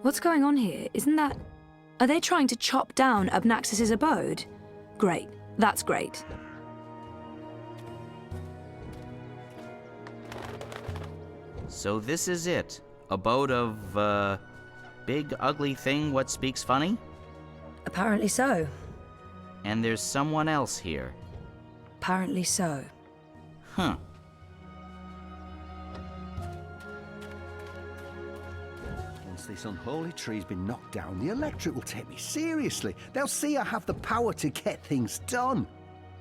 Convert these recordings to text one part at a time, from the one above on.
What's going on here? Isn't that... Are they trying to chop down Abnaxus's abode? Great. That's great. So this is it. Abode of, big ugly thing what speaks funny? Apparently so. And there's someone else here. Apparently so. Huh. Once this unholy tree's been knocked down, the electorate will take me seriously. They'll see I have the power to get things done.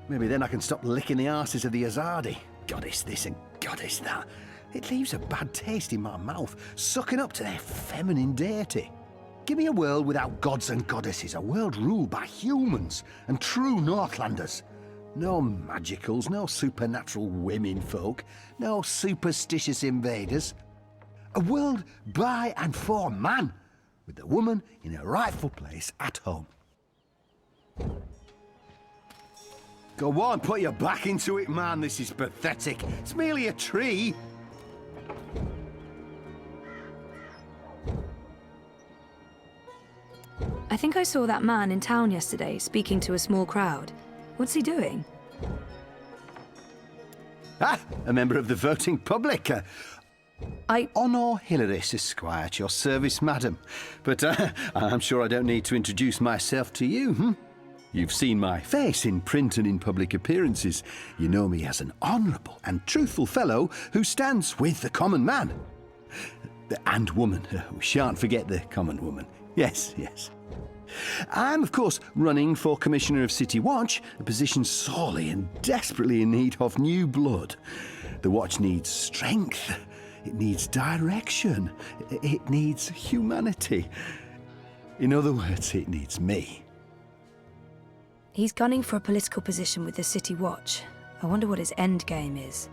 Maybe then I can stop licking the arses of the Abode. Goddess this and goddess that. It leaves a bad taste in my mouth, sucking up to their feminine deity. Give me a world without gods and goddesses, a world ruled by humans and true Northlanders. No magicals, no supernatural women folk, no superstitious invaders. A world by and for man, with the woman in her rightful place at home. Go on, put your back into it, man. This is pathetic. It's merely a tree. I think I saw that man in town yesterday, speaking to a small crowd. What's he doing? Ah, a member of the voting public. Honor Hilaris, Esquire, at your service, madam. But I'm sure I don't need to introduce myself to you, hmm? You've seen my face in print and in public appearances. You know me as an honourable and truthful fellow who stands with the common man. And woman. We shan't forget the common woman. Yes, yes. I'm, of course, running for Commissioner of City Watch, a position sorely and desperately in need of new blood. The Watch needs strength. It needs direction. It needs humanity. In other words, it needs me. He's gunning for a political position with the City Watch. I wonder what his end game is.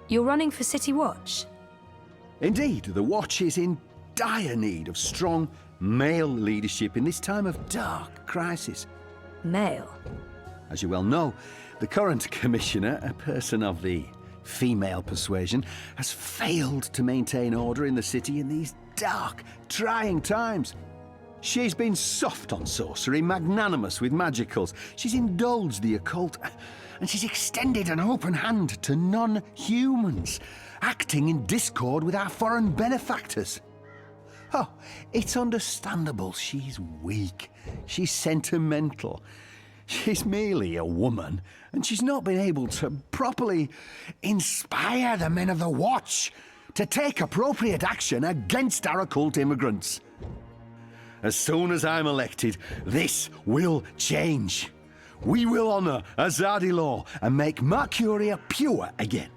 You're running for City Watch? Indeed, the Watch is in dire need of strong male leadership in this time of dark crisis. Male? As you well know, the current commissioner, a person of the female persuasion, has failed to maintain order in the city in these dark, trying times. She's been soft on sorcery, magnanimous with magicals. She's indulged the occult, and she's extended an open hand to non-humans, acting in discord with our foreign benefactors. Oh, it's understandable. She's weak. She's sentimental. She's merely a woman, and she's not been able to properly inspire the men of the Watch to take appropriate action against our occult immigrants. As soon as I'm elected, this will change. We will honour Azadi law and make Mercuria pure again.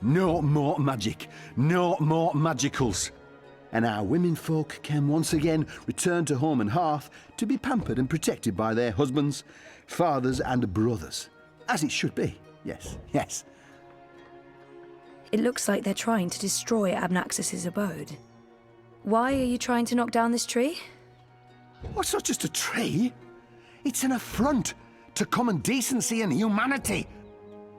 No more magic, no more magicals. And our womenfolk can once again return to home and hearth to be pampered and protected by their husbands, fathers and brothers. As it should be, yes, yes. It looks like they're trying to destroy Abnaxus's abode. Why are you trying to knock down this tree? Well, it's not just a tree. It's an affront to common decency and humanity.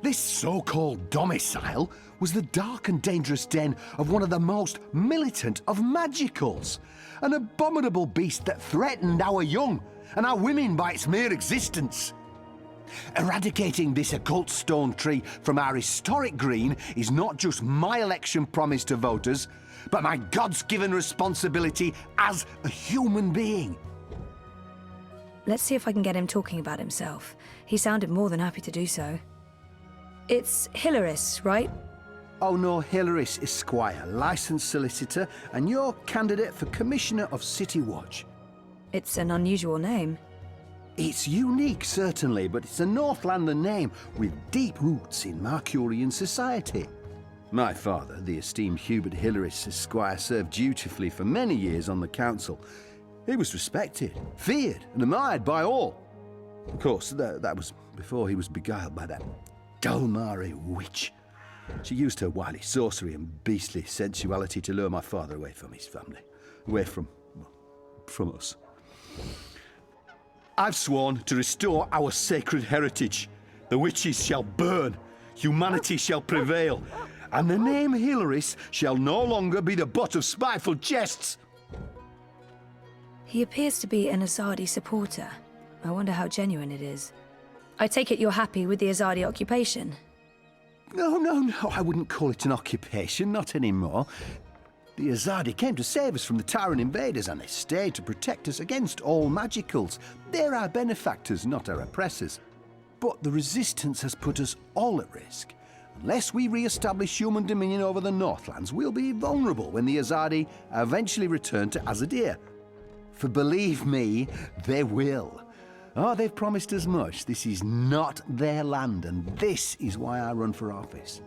This so-called domicile was the dark and dangerous den of one of the most militant of magicals. An abominable beast that threatened our young and our women by its mere existence. Eradicating this occult stone tree from our historic green is not just my election promise to voters, but my God's-given responsibility as a human being. Let's see if I can get him talking about himself. He sounded more than happy to do so. It's Hilaris, right? Oh no, Hilaris, Esquire, licensed solicitor, and your candidate for Commissioner of City Watch. It's an unusual name. It's unique, certainly, but it's a Northlander name with deep roots in Mercurian society. My father, the esteemed Hubert Hilaris, Esquire, served dutifully for many years on the council. He was respected, feared, and admired by all. Of course, that was before he was beguiled by that Dulmari witch. She used her wily sorcery and beastly sensuality to lure my father away from his family, away from us. I've sworn to restore our sacred heritage. The witches shall burn, humanity shall prevail, and the name Hilaris shall no longer be the butt of spiteful jests. He appears to be an Azadi supporter. I wonder how genuine it is. I take it you're happy with the Azadi occupation? No, I wouldn't call it an occupation, not anymore. The Azadi came to save us from the Tyrant invaders, and they stayed to protect us against all magicals. They're our benefactors, not our oppressors. But the Resistance has put us all at risk. Unless we re-establish human dominion over the Northlands, we'll be vulnerable when the Azadi eventually return to Azadir. For believe me, they will. Oh, they've promised as much. This is not their land, and this is why I run for office.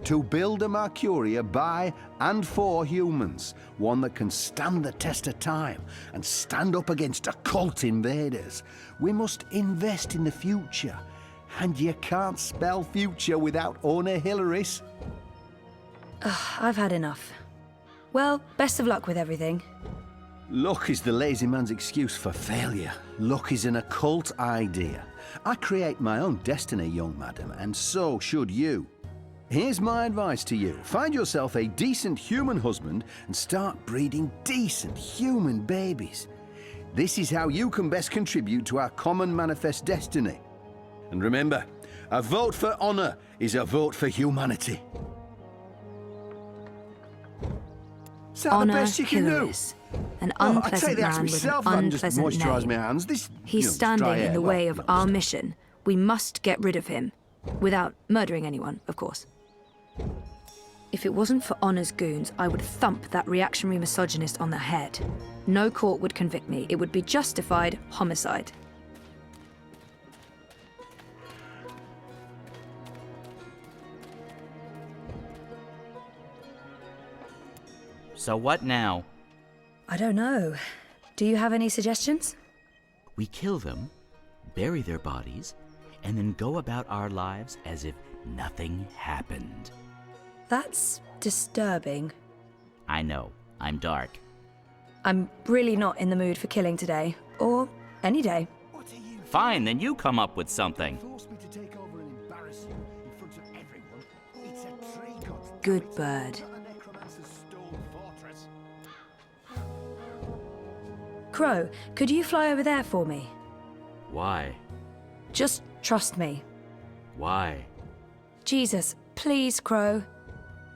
To build a Mercuria by and for humans, one that can stand the test of time and stand up against occult invaders. We must invest in the future, and you can't spell future without Ona Hilaris. I've had enough. Well, best of luck with everything. Luck is the lazy man's excuse for failure. Luck is an occult idea. I create my own destiny, young madam, and so should you. Here's my advice to you. Find yourself a decent human husband and start breeding decent human babies. This is how you can best contribute to our common manifest destiny. And remember, a vote for honor is a vote for humanity. Is that the Honor best you can do? Hilaris, an I unpleasant take the axe man with an myself and just unpleasant moisturise name. my hands. This, He's dry standing in air, the well, way of not our just- mission. We must get rid of him, without murdering anyone, of course. If it wasn't for Honor's goons, I would thump that reactionary misogynist on the head. No court would convict me. It would be justified homicide. So what now? I don't know. Do you have any suggestions? We kill them, bury their bodies, and then go about our lives as if nothing happened. That's disturbing. I know, I'm dark. I'm really not in the mood for killing today, or any day. What are you Fine, then you come up with something. force me to take over and embarrass you in front of everyone? It's a tree god. Good bird. Not a necromancer's stone fortress. Crow, could you fly over there for me? Why? Just trust me. Why? Jesus, please, Crow.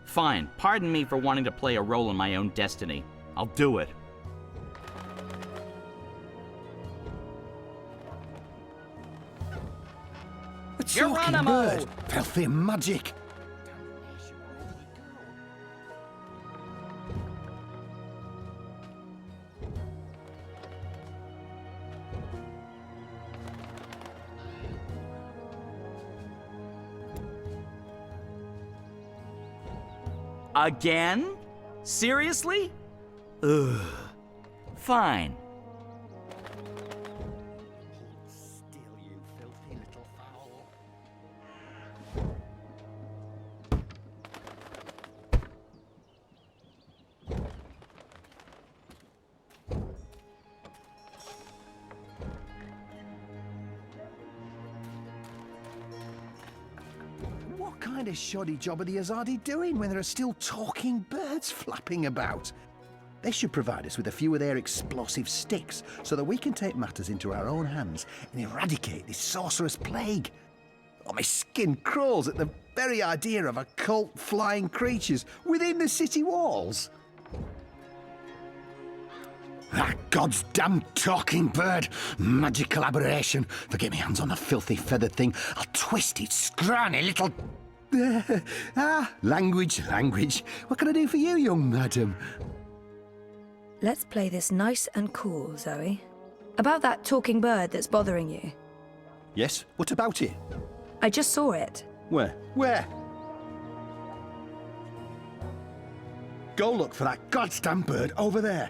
Fine, pardon me for wanting to play a role in my own destiny. I'll do it. A talking Geronimo! bird. Filthy magic. Again? Seriously? Ugh. Fine. Still, you filthy little fowl. What kind of shoddy job are the Azadi doing when there are still talking birds flapping about? They should provide us with a few of their explosive sticks so that we can take matters into our own hands and eradicate this sorcerous plague. Oh, my skin crawls at the very idea of occult flying creatures within the city walls. That God's damn talking bird! Magical aberration! If I get my hands on the filthy feathered thing, I'll twist its scrawny little... language. What can I do for you, young madam? Let's play this nice and cool, Zoe. About that talking bird that's bothering you. Yes, what about it? I just saw it. Where? Go look for that goddamn bird over there.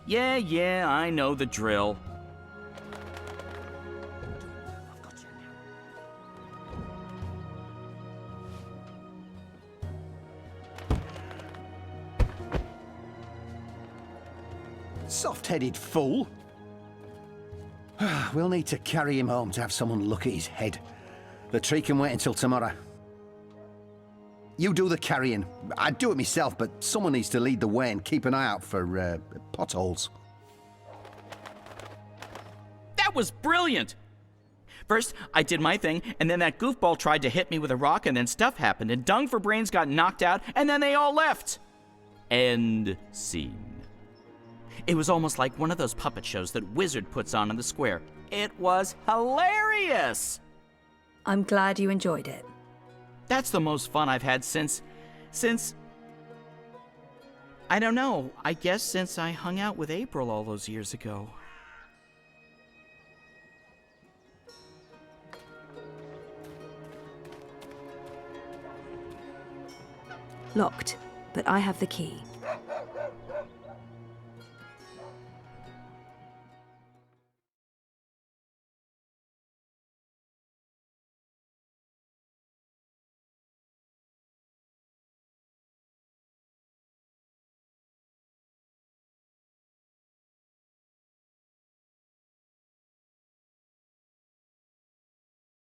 Yeah, I know the drill. Soft-headed fool. We'll need to carry him home to have someone look at his head. The tree can wait until tomorrow. You do the carrying. I'd do it myself, but someone needs to lead the way and keep an eye out for potholes. That was brilliant! First, I did my thing, and then that goofball tried to hit me with a rock, and then stuff happened, and Dung for Brains got knocked out, and then they all left. End scene. It was almost like one of those puppet shows that Wizard puts on in the square. It was hilarious! I'm glad you enjoyed it. That's the most fun I've had since... I don't know, I guess since I hung out with April all those years ago. Locked, but I have the key.